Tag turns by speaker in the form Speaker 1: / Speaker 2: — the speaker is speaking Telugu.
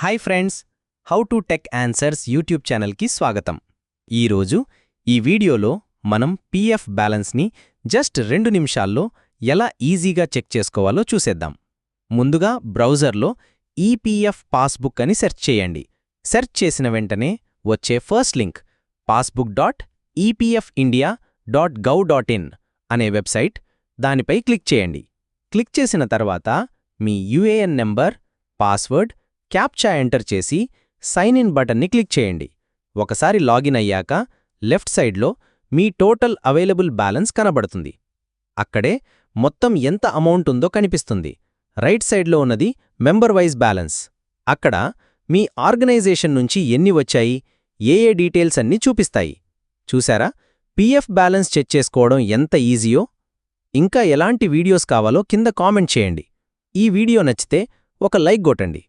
Speaker 1: Hi friends, how to tech answers YouTube ఛానల్కి స్వాగతం. ఈరోజు ఈ వీడియోలో మనం పీఎఫ్ బ్యాలెన్స్ని జస్ట్ 2 నిమిషాల్లో ఎలా ఈజీగా చెక్ చేసుకోవాలో చూసేద్దాం. ముందుగా బ్రౌజర్లో ఈపీఎఫ్ పాస్బుక్ అని సెర్చ్ చేయండి. సెర్చ్ చేసిన వెంటనే వచ్చే ఫస్ట్ లింక్ passbook.epfindia.gov.in అనే వెబ్సైట్, దానిపై క్లిక్ చేయండి. క్లిక్ చేసిన తర్వాత మీ UAN number, password, captcha enter చేసి సైన్ ఇన్ బటన్ని క్లిక్ చేయండి. ఒకసారి లాగిన్ అయ్యాక లెఫ్ట్ సైడ్లో మీ టోటల్ అవైలబుల్ బ్యాలెన్స్ కనబడుతుంది. అక్కడే మొత్తం ఎంత అమౌంట్ ఉందో కనిపిస్తుంది. రైట్ సైడ్లో ఉన్నది మెంబర్ వైజ్ బ్యాలెన్స్. అక్కడ మీ ఆర్గనైజేషన్ నుంచి ఎన్ని వచ్చాయి, ఏ డీటెయిల్స్ అన్నీ చూపిస్తాయి. చూసారా, పీఎఫ్ బ్యాలెన్స్ చెక్ చేసుకోవడం ఎంత ఈజీయో? ఇంకా ఎలాంటి వీడియోస్ కావాలో కింద కామెంట్ చేయండి. ఈ వీడియో నచ్చితే ఒక లైక్ కొట్టండి.